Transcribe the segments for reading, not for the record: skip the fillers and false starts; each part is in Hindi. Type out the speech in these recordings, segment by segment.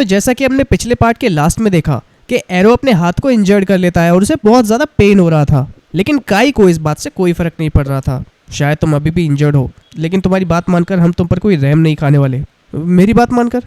तो जैसा कि हमने पिछले पार्ट के लास्ट में देखा कि एरो अपने हाथ को इंजर्ड कर लेता है और उसे बहुत ज़्यादा पेन हो रहा था, लेकिन काई को इस बात से कोई फर्क नहीं पड़ रहा था। शायद तुम अभी भी इंजर्ड हो, लेकिन तुम्हारी बात मानकर हम तुम पर कोई रहम नहीं खाने वाले। मेरी बात मानकर?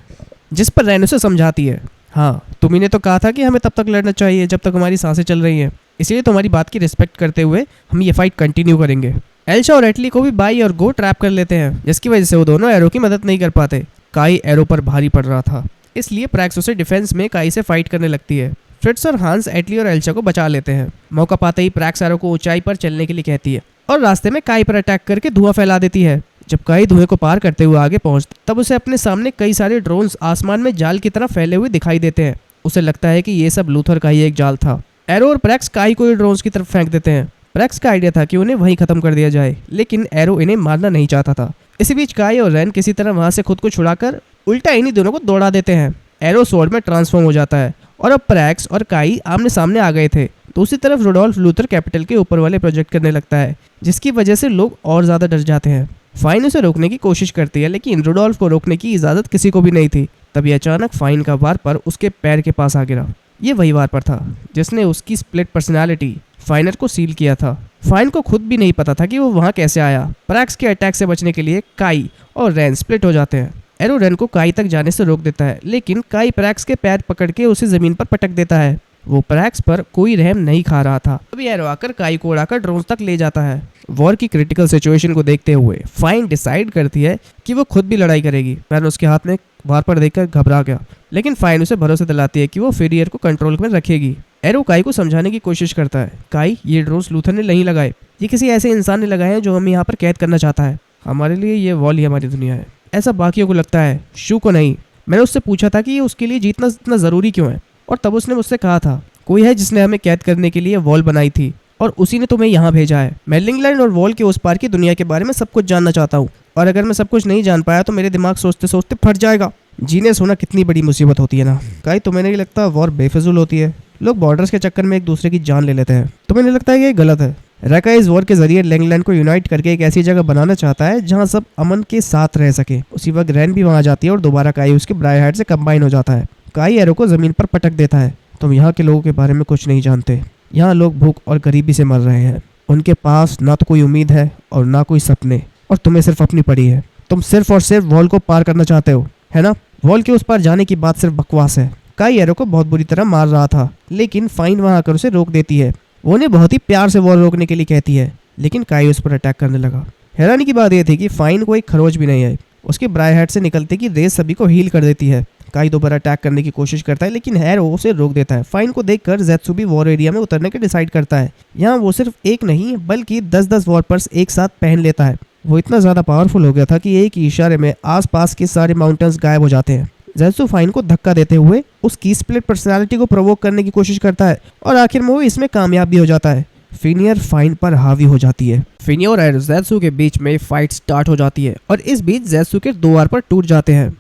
जिस पर रैन उसे समझाती है, हाँ तुम्ही ने तो कहा था कि हमें तब तक लड़ना चाहिए जब तक हमारी सांसें चल रही हैं, इसलिए तुम्हारी बात की रिस्पेक्ट करते हुए हम ये फाइट कंटिन्यू करेंगे। एल्शा और एटली को भी बाई और गो ट्रैप कर लेते हैं, जिसकी वजह से वो दोनों एरो की मदद नहीं कर पाते। काई एरो पर भारी पड़ रहा था, इसलिए प्रैक्स उसे डिफेंस में काई से फाइट करने लगती है। फ्रिट्स और हांस एटली और एल्शा को बचा लेते हैं। मौका पाते ही प्रैक्स एरो को ऊंचाई पर चलने के लिए कहती है और रास्ते में काई पर अटैक करके धुआं फैला देती है। जब काई धुएं को पार करते हुए आगे पहुंचती, तब उसे अपने सामने कई सारे ड्रोन्स आसमान में जाल की तरह फैले हुए दिखाई देते हैं। उसे लगता है कि ये सब लूथर का ही एक जाल था। एरो और प्रैक्स काई को ड्रोन्स की तरफ फेंक देते हैं। प्रैक्स का आइडिया था कि उन्हें वहीं खत्म कर दिया जाए, लेकिन एरो इन्हें मारना नहीं चाहता था। इसी बीच काई और रैन किसी तरह वहां से खुद को छुड़ाकर उल्टा इन्हीं दोनों को दौड़ा देते हैं। एरो स्वॉर्ड में ट्रांसफॉर्म हो जाता है और अब प्रैक्स और काई आमने सामने आ गए थे। दूसरी तरफ रुडोल्फ लूथर कैपिटल के ऊपर वाले प्रोजेक्ट करने लगता है, जिसकी वजह से लोग और ज्यादा डर जाते हैं। फाइन उसे रोकने की कोशिश करती है, लेकिन रुडोल्फ को रोकने की इजाजत किसी को भी नहीं थी। तभी अचानक फाइन का वार्पर उसके पैर के पास आ गिरा। ये वही वार्पर था जिसने उसकी स्प्लिट पर्सनालिटी फाइनर को सील किया था। फाइन को खुद भी नहीं पता था कि वो वहां कैसे आया। प्रैक्स के अटैक से बचने के लिए काई और रैन स्प्लिट हो जाते हैं। एरो रैन को काई तक जाने से रोक देता है, लेकिन काई प्रैक्स के पैर पकड़ के उसे जमीन पर पटक देता है। वो प्रैक्स पर कोई रहम नहीं खा रहा था। तभी एरो आकर काई को उड़ाकर ड्रोन्स तक ले जाता है। वॉर की क्रिटिकल सिचुएशन को देखते हुए फाइन डिसाइड करती है कि वो खुद भी लड़ाई करेगी। रैन उसके हाथ में वार्पर देखकर घबरा गया, लेकिन फाइन उसे भरोसा दिलाती है कि वो फेरियर को कंट्रोल में रखेगी। एरो काई को समझाने की कोशिश करता है, काई ये ड्रोन्स लूथर ने नहीं लगाए, ये किसी ऐसे इंसान ने लगाए हैं जो हमें यहाँ पर कैद करना चाहता है। हमारे लिए ये वॉल ही हमारी दुनिया है, ऐसा बाकियों को लगता है, शू को नहीं। मैंने उससे पूछा था कि ये उसके लिए जीतना इतना जरूरी क्यों है, और तब उसने मुझसे कहा था कोई है जिसने हमें कैद करने के लिए वॉल बनाई थी और उसी ने तुम्हें यहाँ भेजा है। मैं लिंगलैंड और वॉल के उस पार की दुनिया के बारे में सब कुछ जानना चाहता हूँ, और अगर मैं सब कुछ नहीं जान पाया तो मेरे दिमाग सोचते सोचते फट जाएगा। जीने सोना कितनी बड़ी मुसीबत होती है ना। काई तुम्हें नहीं लगता वॉर बेफिजूल होती है? लोग बॉर्डर्स के चक्कर में एक दूसरे की जान ले लेते हैं। तुम्हें नहीं लगता है कि ये गलत है? रैका इस वॉर के जरिए लिंगलैंड को यूनाइट करके एक ऐसी जगह बनाना चाहता है जहाँ सब अमन के साथ रह सके। उसी वक्त रैन भी वहाँ जाती है और दोबारा काई उसके ब्राइहार्ड से कंबाइन हो जाता है। काई एरो को जमीन पर पटक देता है। तुम यहाँ के लोगों के बारे में कुछ नहीं जानते। यहाँ लोग भूख और गरीबी से मर रहे हैं। उनके पास ना तो कोई उम्मीद है और ना कोई सपने, और तुम्हें सिर्फ अपनी पड़ी है। तुम सिर्फ और सिर्फ वॉल को पार करना चाहते हो, है ना? वॉल के उस पार जाने की बात सिर्फ बकवास है। काई एरो को बहुत बुरी तरह मार रहा था, लेकिन फाइन वहां आकर उसे रोक देती है। वो उन्हें बहुत ही प्यार से वॉल रोकने के लिए कहती है, लेकिन काई उस पर अटैक करने लगा। हैरानी की बात यह थी कि फाइन को एक खरोच भी नहीं आई। उसके ब्राइहार्ड से निकलते की रेस सभी को हील कर देती है। काई दोबारा अटैक करने की कोशिश करता है, लेकिन एरो उसे रोक देता है। फाइन को देखकर ज़ेत्सु भी वॉर एरिया में उतरने के डिसाइड करता है। यहाँ वो सिर्फ एक नहीं बल्कि 10-10 वॉर्पर्स एक साथ पहन लेता है। वो इतना ज्यादा पावरफुल हो गया था कि एक ही इशारे में आसपास के सारे माउंटेन्स गायब हो जाते हैं। ज़ेत्सु फाइन को धक्का देते हुए उसकी स्प्लिट पर्सनालिटी को प्रोवोक करने की कोशिश करता है और आखिर में वो इसमें कामयाब भी हो जाता है। फिनियर फाइन पर हावी हो जाती है। फिनियर और ज़ेत्सु के बीच में फाइट स्टार्ट हो जाती है और इस बीच ज़ेत्सु के 2 वार पर टूट जाते हैं,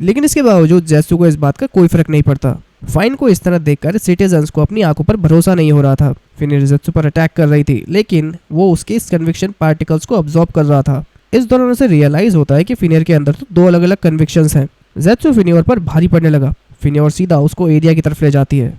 लेकिन इसके बावजूद ज़ेत्सु को इस बात का कोई फर्क नहीं पड़ता। फाइन को इस तरह देखकर सिटीजन्स को अपनी आंखों पर भरोसा नहीं हो रहा था। फिनियर ज़ेत्सु पर अटैक कर रही थी, लेकिन वो उसके इस कन्विक्शन पार्टिकल्स को अब्सॉर्ब कर रहा था। इस दौरान उसे रियलाइज होता है कि फिनियर के अंदर तो 2 अलग अलग कन्विक्शंस हैं। ज़ेत्सु फिनियर पर भारी पड़ने लगा। फिनियर सीधा उसको एरिया की तरफ ले जाती है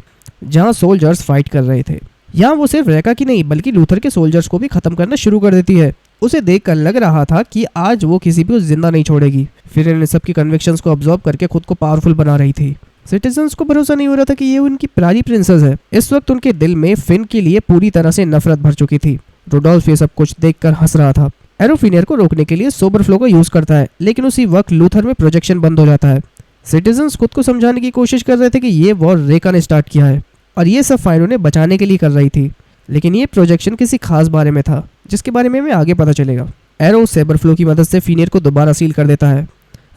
जहां सोल्जर्स फाइट कर रहे थे। यहाँ वो सिर्फ रैका की नहीं बल्कि लूथर के सोल्जर्स को भी खत्म करना शुरू कर देती है। उसे देखकर लग रहा था कि आज वो किसी भी जिंदा नहीं छोड़ेगी। फिनियर ने सबकी कन्विक्शंस को अब्सॉर्ब करके खुद को पावरफुल बना रही थी। सिटीजन्स को भरोसा नहीं हो रहा था कि ये उनकी प्यारी प्रिंसेस है। इस वक्त उनके दिल में फिन के लिए पूरी तरह से नफरत भर चुकी थी। रुडोल्फ ये सब कुछ देखकर हंस रहा था। एरो फिनियर को रोकने के लिए सोबर फ्लो का यूज करता है, लेकिन उसी वक्त लूथर में प्रोजेक्शन बंद हो जाता है। सिटीजन्स खुद को समझाने की कोशिश कर रहे थे कि ये वॉर रेका ने स्टार्ट किया है और ये सब फाइनो ने बचाने के लिए कर रही थी, लेकिन ये प्रोजेक्शन किसी खास बारे में था जिसके बारे में हमें आगे पता चलेगा। एरो सेबर फ्लो की मदद से फिनियर को दोबारा सील कर देता है।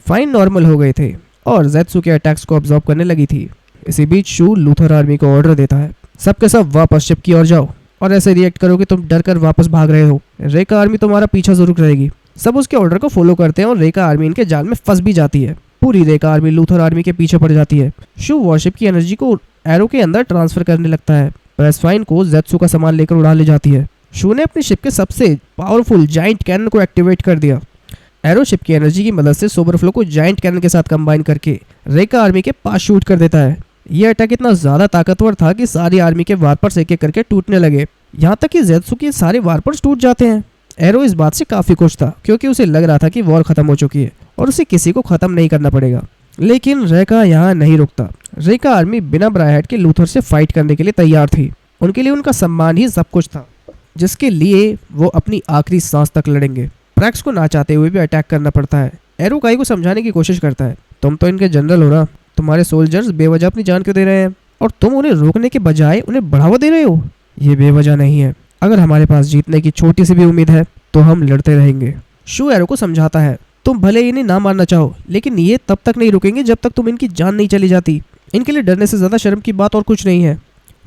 फाइन नॉर्मल हो गए थे और ज़ेत्सु के अटैक्स को अब्सॉर्ब करने लगी थी। इसी बीच शू लूथर आर्मी को ऑर्डर देता है, सबके सब वापस शिप की ओर जाओ और ऐसे रिएक्ट करो कि तुम डर कर वापस भाग रहे हो। रेका आर्मी तुम्हारा पीछा जरूर करेगी। सब उसके ऑर्डर को फॉलो करते हैं और रेका आर्मी इनके जाल में फंस भी जाती है। पूरी रेका आर्मी लूथर आर्मी के पीछे पड़ जाती है। शू वॉरशिप की एनर्जी को एरो के अंदर ट्रांसफर करने लगता है। प्रेस फाइन को ज़ेत्सु का सामान लेकर उड़ा ले जाती है। शू ने अपनी शिप के सबसे पावरफुल जाइंट कैनन को एक्टिवेट कर दिया। एरोशिप की एनर्जी की मदद से सोबरफ्लो को जायंट कैनन के साथ कंबाइन करके रेका आर्मी के पास शूट कर देता है। यह अटैक इतना ज्यादा ताकतवर था कि सारी आर्मी के वारपर्स एक एक करके टूटने लगे, यहाँ तक कि ज़ेत्सु के सारे वारपर्स टूट जाते हैं। एरो इस बात से काफी खुश था क्योंकि उसे लग रहा था कि वॉर खत्म हो चुकी है और उसे किसी को खत्म नहीं करना पड़ेगा। लेकिन रेका यहाँ नहीं रुकता। रेका आर्मी बिना ब्राइहाइड के लूथर से फाइट करने के लिए तैयार थी। उनके लिए उनका सम्मान ही सब कुछ था, जिसके लिए वो अपनी आखिरी सांस तक लड़ेंगे। प्रैक्स को ना चाहते हुए भी अटैक करना पड़ता है। एरो काई को समझाने की कोशिश करता है, तुम तो इनके जनरल हो ना, तुम्हारे सोल्जर्स बेवजह अपनी जान क्यों दे रहे हैं और तुम उन्हें रोकने के बजाय उन्हें बढ़ावा दे रहे हो। ये बेवजह नहीं है, अगर हमारे पास जीतने की छोटी सी भी उम्मीद है तो हम लड़ते रहेंगे। शू एरो को समझाता है, तुम भले इन्हें ना मारना चाहो लेकिन ये तब तक नहीं रुकेंगे जब तक तुम इनकी जान नहीं चली जाती। इनके लिए डरने से ज्यादा शर्म की बात और कुछ नहीं है।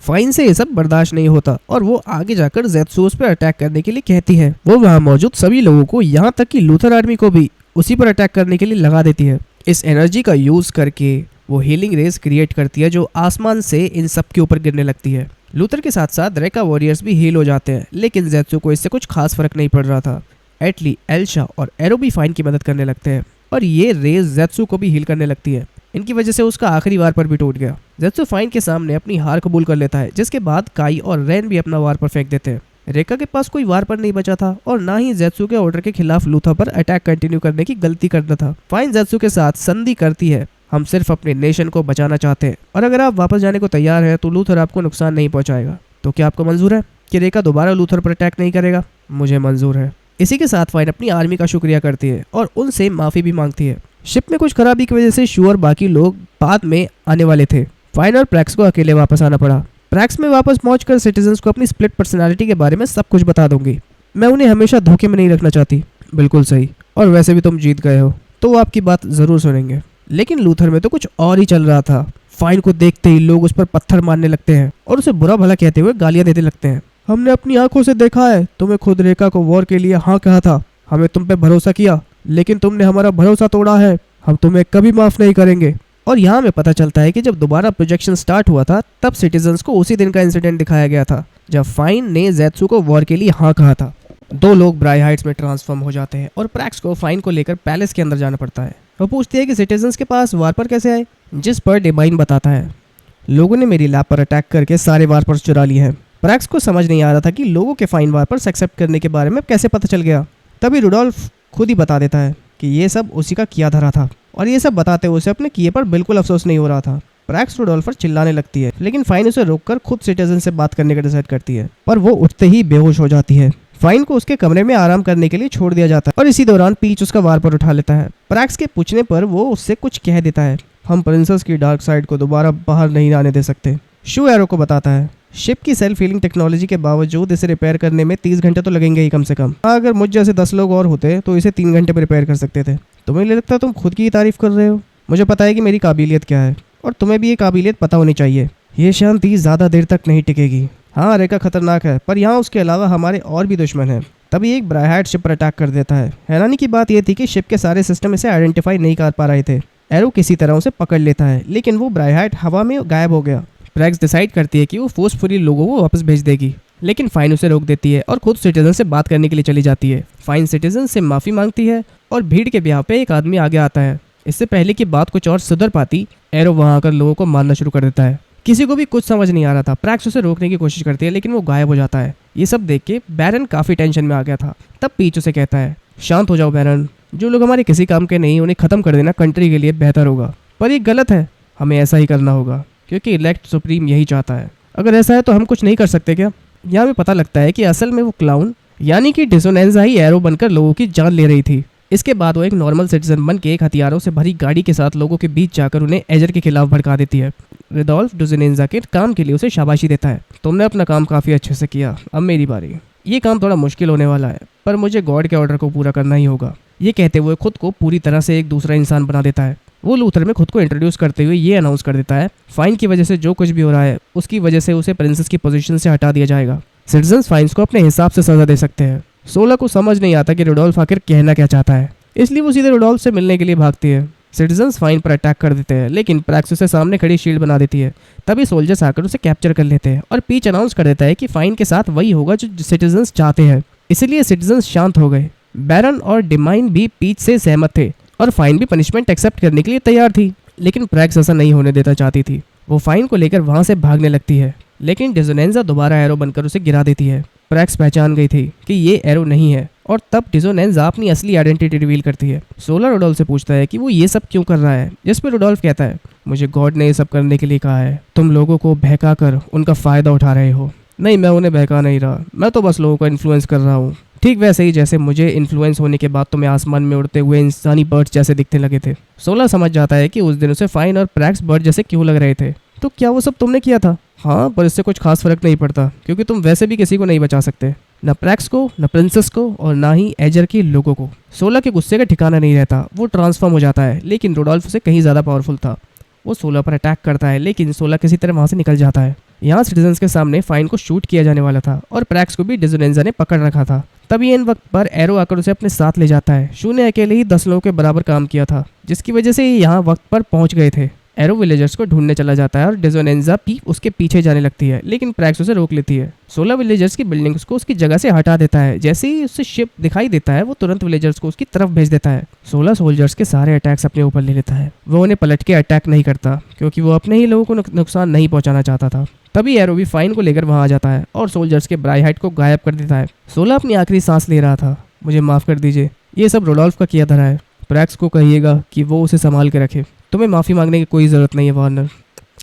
फाइन से ये सब बर्दाश्त नहीं होता और वो आगे जाकर ज़ेत्सु पे अटैक करने के लिए कहती है। वो वहाँ मौजूद सभी लोगों को, यहाँ तक कि लूथर आर्मी को भी उसी पर अटैक करने के लिए लगा देती है। इस एनर्जी का यूज करके वो हीलिंग रेस क्रिएट करती है जो आसमान से इन सब के ऊपर गिरने लगती है। लूथर के साथ साथ रेका वॉरियर्स भी हील हो जाते हैं, लेकिन ज़ेत्सु को इससे कुछ खास फर्क नहीं पड़ रहा था। एटली, एल्शा और एरो भी फाइन की मदद करने लगते हैं और ये रेस ज़ेत्सु को भी हील करने लगती है। इनकी वजह से उसका आखिरी वार पर भी टूट गया। ज़ेत्सु फाइन के सामने अपनी हार कबूल कर लेता है, जिसके बाद काई और रेन भी अपना वार पर फेंक देते हैं। रेका के पास कोई वार पर नहीं बचा था और ना ही ज़ेत्सु के ऑर्डर के खिलाफ लूथर पर अटैक कंटिन्यू करने की गलती करना था। फाइन ज़ेत्सु के साथ संधि करती है, हम सिर्फ अपने नेशन को बचाना चाहते हैं और अगर आप वापस जाने को तैयार हैं तो लूथर आपको नुकसान नहीं पहुंचाएगा। तो क्या आपको मंजूर है कि रेका दोबारा लूथर पर अटैक नहीं करेगा? मुझे मंजूर है। इसी के साथ फाइन अपनी आर्मी का शुक्रिया करती है और उनसे माफी भी मांगती है। शिप में कुछ खराबी की वजह से शू और बाकी लोग बाद में आने वाले थे। फाइन और प्रैक्स को अकेले वापस आना पड़ा। प्रैक्स में वापस पहुंचकर सिटीजन्स को अपनी स्प्लिट पर्सनालिटी के बारे में सब कुछ बता दूंगी। मैं उन्हें हमेशा धोखे में नहीं रखना चाहती। बिल्कुल सही, और वैसे भी तुम जीत गए हो तो वो आपकी बात जरूर सुनेंगे। लेकिन लूथर में तो कुछ और ही चल रहा था। फाइन को देखते ही लोग उस पर पत्थर मारने लगते हैं और उसे बुरा भला कहते हुए गालियां देने लगते हैं। हमने अपनी आंखों से देखा है, तुम्हें खुद रेका को वॉर के लिए हाँ कहा था, हमें तुम पे भरोसा किया, लेकिन तुमने हमारा भरोसा तोड़ा है, हम तुम्हें कभी माफ नहीं करेंगे। और यहाँ में पता चलता है कि जब दोबारा प्रोजेक्शन स्टार्ट हुआ था तब सिटीजन्स को उसी दिन का इंसिडेंट दिखाया गया था जब फाइन ने ज़ेत्सु को वॉर के लिए हाँ कहा था। दो लोग ब्राइहाइड्स में ट्रांसफॉर्म हो जाते हैं और प्रैक्स को फाइन को लेकर पैलेस के अंदर जाना पड़ता है। वो पूछती है कि सिटीजन्स के पास वार पर कैसे आए, जिस पर डिवाइन बताता है, लोगों ने मेरी लैब पर अटैक करके सारे वार पर चुरा लिए हैं। प्रैक्स को समझ नहीं आ रहा था कि लोगों के फाइन वार पर एक्सेप्ट करने के बारे में कैसे पता चल गया। तभी रुडोल्फ खुद ही बता देता है कि ये सब उसी का किया धरा था और ये सब बताते हुए उसे अपने किए पर बिल्कुल अफसोस नहीं हो रहा था। प्रैक्स रुडोल्फ पर चिल्लाने लगती है, लेकिन फाइन उसे रोककर खुद सिटीजन से बात करने का डिसाइड करती है, पर वो उठते ही बेहोश हो जाती है। फाइन को उसके कमरे में आराम करने के लिए छोड़ दिया जाता है और इसी दौरान पीच उसका वार पर उठा लेता है। प्रैक्स के पूछने पर वो उससे कुछ कह देता है, हम प्रिंसेस की डार्क साइड को दोबारा बाहर नहीं आने दे सकते। शू एरो को बताता है, शिप की सेल्फ हीलिंग टेक्नोलॉजी के बावजूद इसे रिपेयर करने में 30 घंटे तो लगेंगे ही कम से कम। अगर मुझ जैसे 10 लोग और होते तो इसे 3 घंटे में रिपेयर कर सकते थे। तुम्हें लगता है तुम खुद की तारीफ कर रहे हो? मुझे पता है कि मेरी काबिलियत क्या है और तुम्हें भी ये काबिलियत पता होनी चाहिए। ये शांति ज्यादा देर तक नहीं टिकेगी। हाँ, रेका खतरनाक है, पर यहाँ उसके अलावा हमारे और भी दुश्मन हैं। तभी एक ब्राइहाइड शिप पर अटैक कर देता है। हैरानी की बात यह थी कि शिप के सारे सिस्टम इसे आइडेंटिफाई नहीं कर पा रहे थे। एरो किसी तरह उसे पकड़ लेता है, लेकिन वो ब्राइहाइड हवा में गायब हो गया। प्रैक्स डिसाइड करती है कि वो फोर्सफुली लोगों को वापस भेज देगी, लेकिन फाइन उसे रोक देती है और खुद सिटीजन से बात करने के लिए चली जाती है। फाइन सिटीजन से माफी मांगती है और भीड़ के ब्याह पे एक आदमी आगे आता है। इससे पहले कि बात कुछ और सुधर पाती, एरो वहां आकर लोगों को मारना शुरू कर देता है। किसी को भी कुछ समझ नहीं आ रहा था। प्रैक्स उसे रोकने की कोशिश करती है, लेकिन वो गायब हो जाता है। ये सब देख के बैरन काफी टेंशन में आ गया था। तब पीच उसे कहता है, शांत हो जाओ बैरन, जो लोग हमारे किसी काम के नहीं उन्हें खत्म कर देना कंट्री के लिए बेहतर होगा। पर ये गलत है, हमें ऐसा ही करना होगा क्योंकि इलेक्ट सुप्रीम यही चाहता है। अगर ऐसा है तो हम कुछ नहीं कर सकते क्या? यहाँ में पता लगता है कि असल में वो क्लाउन यानी कि डिसोनेंजा ही एरो बनकर लोगों की जान ले रही थी। इसके बाद वो एक नॉर्मल सिटीजन बन के एक हथियारों से भरी गाड़ी के साथ लोगों के बीच जाकर उन्हें एजर के खिलाफ भड़का देती है। रुडोल्फ डिसोनेंजा के काम के लिए उसे शाबाशी देता है, तुमने अपना काम काफी अच्छे से किया, अब मेरी बारी। ये काम थोड़ा मुश्किल होने वाला है, पर मुझे गॉड के ऑर्डर को पूरा करना ही होगा। ये कहते हुए खुद को पूरी तरह से एक दूसरा इंसान बना देता है। वो लूथर में खुद को इंट्रोड्यूस करते हुए ये अनाउंस कर देता है, फाइन की वजह से जो कुछ भी हो रहा है उसकी वजह से उसे प्रिंसेस की पोजीशन से हटा दिया जाएगा। सिटीजन्स फाइन्स को अपने हिसाब से सजा दे सकते हैं। सोला को समझ नहीं आता कि रुडोल्फ आखिर कहना क्या चाहता है, इसलिए वो सीधे रुडोल्फ से मिलने के लिए भागती है। सिटीजन्स फाइन पर अटैक कर देते हैं, लेकिन प्रैक्स उसे सामने खड़ी शील्ड बना देती है। तभी सोल्जर्स आकर उसे कैप्चर कर लेते हैं और पीच अनाउंस कर देता है कि फाइन के साथ वही होगा जो सिटीजन्स चाहते हैं। इसलिए सिटीजन्स शांत हो गए। बैरन और डिमाइन भी पीच से सहमत थे और फाइन भी पनिशमेंट एक्सेप्ट करने के लिए तैयार थी, लेकिन प्रैक्स ऐसा नहीं होने देता चाहती थी। वो फाइन को लेकर वहां से भागने लगती है, लेकिन डिजोनेंजा दोबारा एरो बनकर उसे गिरा देती है। प्रैक्स पहचान गई थी कि ये एरो नहीं है और तब डिजोनेंजा अपनी असली आइडेंटिटी रिवील करती है। सोलर रुडोल्फ से पूछता है कि वो ये सब क्यों कर रहा है, जिस पे रुडोल्फ कहता है, मुझे गॉड ने ये सब करने के लिए कहा है, तुम लोगों को बहका कर उनका फायदा उठा रहे हो। नहीं, मैं उन्हें बहका नहीं रहा, मैं तो बस लोगों को इन्फ्लुएंस कर रहा हूँ, ठीक वैसे ही जैसे मुझे इन्फ्लुएंस होने के बाद तुम्हें आसमान में उड़ते हुए इंसानी बर्ड्स जैसे दिखने लगे थे। सोलर समझ जाता है कि उस दिन उसे फाइन और प्रैक्स बर्ड जैसे क्यों लग रहे थे। तो क्या वो सब तुमने किया था? हाँ, पर इससे कुछ खास फर्क नहीं पड़ता, क्योंकि तुम वैसे भी किसी को नहीं बचा सकते, न प्रैक्स को, न प्रिंसेस को, और ना ही एजर के लोगों को। सोलर के गुस्से का ठिकाना नहीं रहता, वो ट्रांसफॉर्म हो जाता है, लेकिन रुडोल्फ से कहीं ज्यादा पावरफुल था। वो सोलर पर अटैक करता है, लेकिन सोलर किसी तरह वहां से निकल जाता है। यहाँ सिटीजन्स के सामने फाइन को शूट किया जाने वाला था और प्रैक्स को भी डिजोनेंजा ने पकड़ रखा था। तभी इन वक्त पर एरो आकर उसे अपने साथ ले जाता है। शू ने अकेले ही 10 लोगों के बराबर काम किया था, जिसकी वजह से ये यहाँ वक्त पर पहुंच गए थे। एरो विलेजर्स को ढूंढने चला जाता है और डिजोनेंजा भी उसके पीछे जाने लगती है, लेकिन प्रैक्स उसे रोक लेती है। सोलर विलेजर्स की बिल्डिंग्स को उसकी जगह से हटा देता है। जैसे ही उससे शिप दिखाई देता है, वो तुरंत विलेजर्स को उसकी तरफ भेज देता है। 16 सोल्जर्स के सारे अटैक्स अपने ऊपर ले लेता है। वो उन्हें पलट के अटैक नहीं करता, क्योंकि वो अपने ही लोगों को नुकसान नहीं पहुंचाना चाहता था। तभी एरो भी फाइन को लेकर वहां आ जाता है और सोल्जर्स के ब्राइहाइट को गायब कर देता है। सोलर अपनी आखिरी सांस ले रहा था। मुझे माफ कर दीजिए, ये सब रुडोल्फ का किया धरा है। प्रैक्स को कहिएगा कि वो उसे संभाल के रखे। तुम्हें माफ़ी मांगने की कोई ज़रूरत नहीं है वार्नर,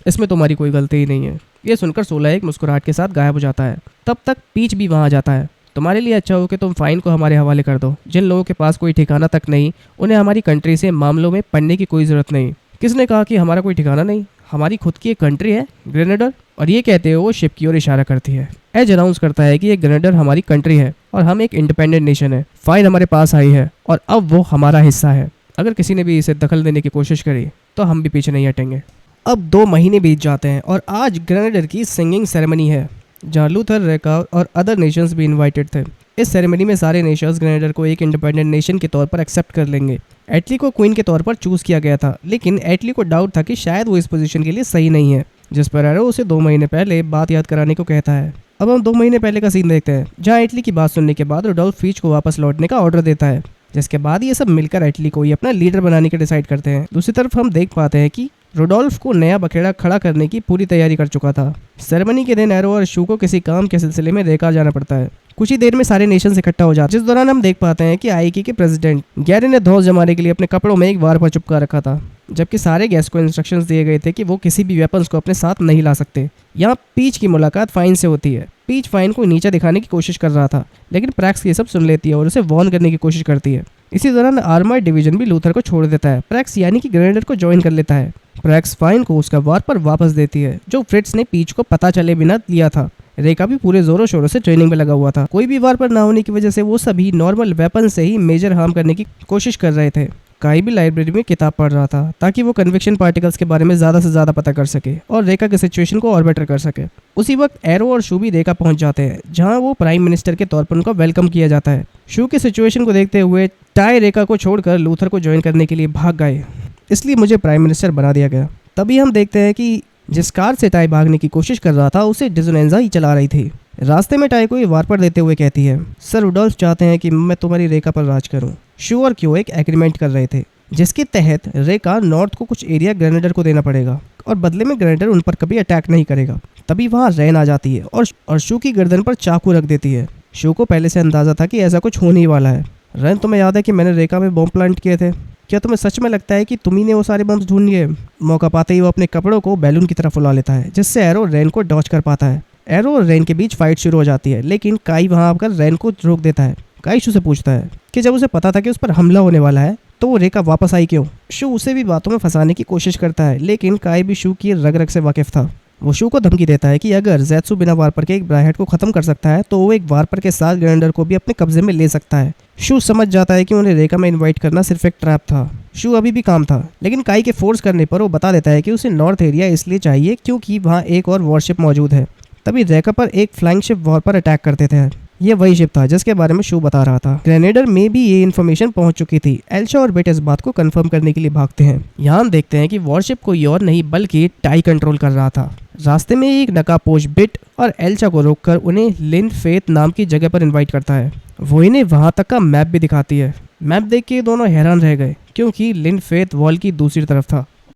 इसमें तुम्हारी कोई गलती ही नहीं है। ये सुनकर सोलर एक मुस्कुराहट के साथ गायब हो जाता है। तब तक पीच भी वहाँ आ जाता है। तुम्हारे लिए अच्छा हो कि तुम फाइन को हमारे हवाले कर दो। जिन लोगों के पास कोई ठिकाना तक नहीं, उन्हें हमारी कंट्री से मामलों में पढ़ने की कोई ज़रूरत नहीं। किसने कहा कि हमारा कोई ठिकाना नहीं? हमारी खुद की एक कंट्री है, ग्रेनेडर। और ये कहते हुए वो शिप की ओर इशारा करती है। एज अनाउंस करता है कि ये ग्रेनेडर हमारी कंट्री है और हम एक इंडिपेंडेंट नेशन है। फाइन हमारे पास आई है और अब वो हमारा हिस्सा है। अगर किसी ने भी इसे दखल देने की कोशिश करी तो हम भी पीछे नहीं हटेंगे। अब 2 महीने बीत जाते हैं और आज ग्रेनेडर की सिंगिंग सेरेमनी है, जहाँ लूथर, रेका और अदर नेशंस भी इनवाइटेड थे। इस सेरेमनी में सारे नेशंस ग्रेनेडर को एक इंडिपेंडेंट नेशन के तौर पर एक्सेप्ट कर लेंगे। एटली को क्वीन के तौर पर चूज किया गया था, लेकिन एटली को डाउट था कि शायद वो इस पोजीशन के लिए सही नहीं है, जिस पर एरो उसे 2 महीने पहले बात याद कराने को कहता है। अब हम 2 महीने पहले का सीन देखते हैं, जहाँ एटली की बात सुनने के बाद रुडोल्फ फीच को वापस लौटने का ऑर्डर देता है, जिसके बाद ये सब मिलकर एटली को ही अपना लीडर बनाने का डिसाइड करते हैं। दूसरी तरफ हम देख पाते हैं कि रुडोल्फ को नया बखेड़ा खड़ा करने की पूरी तैयारी कर चुका था। सेरेमनी के दिन एरो और शू को किसी काम के सिलसिले में रेका जाना पड़ता है। कुछ ही देर में सारे नेशन इकट्ठा हो जाते हैं, जिस दौरान हम देख पाते हैं कि आईकी के प्रेसिडेंट गैरी ने धौंस जमाने के लिए अपने कपड़ों में एक वार पर चिपका रखा था, जबकि सारे गेस्ट को इंस्ट्रक्शंस दिए गए थे कि वो किसी भी वेपन्स को अपने साथ नहीं ला सकते। यहाँ पीच की मुलाकात फाइन से होती है। पीच फाइन को नीचे दिखाने की कोशिश कर रहा था, लेकिन प्रैक्स ये सब सुन लेती है और उसे वॉर्न करने की कोशिश करती है। इसी दौरान आर्मर्ड डिवीजन भी लूथर को छोड़ देता है। प्रैक्स यानी कि ग्रेनेडर को ज्वाइन कर लेता है। प्रैक्स फाइन को उसका वार पर वापस देती है, जो फ्रिट्स ने पीच को पता चले बिना लिया था। रेका भी पूरे जोरों शोरों से ट्रेनिंग में लगा हुआ था। कोई भी वार पर ना होने की वजह से वो सभी नॉर्मल वेपन से ही मेजर हार्म करने की कोशिश कर रहे थे। काई भी लाइब्रेरी में किताब पढ़ रहा था, ताकि वो कन्विक्शन पार्टिकल्स के बारे में ज़्यादा से ज़्यादा पता कर सके और रेका के सिचुएशन को और बेटर कर सके। उसी वक्त एरो और शू भी रेका पहुंच जाते हैं, जहां वो प्राइम मिनिस्टर के तौर पर उनका वेलकम किया जाता है। शू की सिचुएशन को देखते हुए टाई रेका को छोड़कर लूथर को ज्वाइन करने के लिए भाग गए, इसलिए मुझे प्राइम मिनिस्टर बना दिया गया। तभी हम देखते हैं कि जिस कार से टाई भागने की कोशिश कर रहा था, उसे डिजोनेंजा ही चला रही थी। रास्ते में टाई को ये वार पर देते हुए कहती है, सर रुडोल्फ चाहते हैं कि मैं तुम्हारी रेका पर राज करूं। शू और क्यू एक एग्रीमेंट कर रहे थे, जिसके तहत रेका नॉर्थ को कुछ एरिया ग्रेनेडर को देना पड़ेगा और बदले में ग्रेनेडर उन पर कभी अटैक नहीं करेगा। तभी वहाँ रैन आ जाती है और शू की गर्दन पर चाकू रख देती है। शू को पहले से अंदाजा था कि ऐसा कुछ होने ही वाला है। रैन, तुम्हें याद है कि मैंने रेका में बॉम्ब प्लांट किए थे? क्या तुम्हें सच में लगता है कि तुम ही ने वो सारे बम्स ढूंढ लिए? मौका पाते ही वो अपने कपड़ों को बैलून की तरफ उड़ा लेता है, जिससे एरो रैन को डॉज कर पाता है। एरो और रैन के बीच फाइट शुरू हो जाती है, लेकिन काई वहां आकर रैन को रोक देता है। काई शू से पूछता है कि जब उसे पता था कि उस पर हमला होने वाला है, तो वो रेका वापस आई क्यों? शू उसे भी बातों में फंसाने की कोशिश करता है, लेकिन काई भी शू की रग रग से वाकिफ था। वो शू को धमकी देता है कि अगर ज़ेत्सु बिना वारपर के एक ब्राइहाइट को खत्म कर सकता है, तो वो एक वारपर के साथ ग्रेनेडर को भी अपने कब्जे में ले सकता है। शू समझ जाता है कि उन्हें रेका में इनवाइट करना सिर्फ एक ट्रैप था। शू अभी भी काम था, लेकिन काई के फोर्स करने पर वो बता देता है कि उसे नॉर्थ एरिया इसलिए चाहिए क्योंकि वहाँ एक और वॉरशिप मौजूद है। तभी रेका पर एक फ्लाइंग शिप वॉर पर अटैक कर देते हैं। ये वही शिप था जिसके बारे में शू बता रहा था। ग्रेनेडर में भी ये इन्फॉर्मेशन पहुंच चुकी थी। एल्शा और बेट इस बात को कंफर्म करने के लिए भागते हैं। यहाँ हम देखते हैं कि वॉरशिप कोई और नहीं बल्कि टाई कंट्रोल कर रहा था। रास्ते में एक नकाबपोश बिट और एल्चा को रोककर उन्हें लिन फेथ नाम की जगह पर इनवाइट करता है। वो इन्हें वहां तक का मैप भी दिखाती है। मैप देख के दोनों हैरान रह गए क्योंकि लिन फेथ वॉल की दूसरी तरफ था।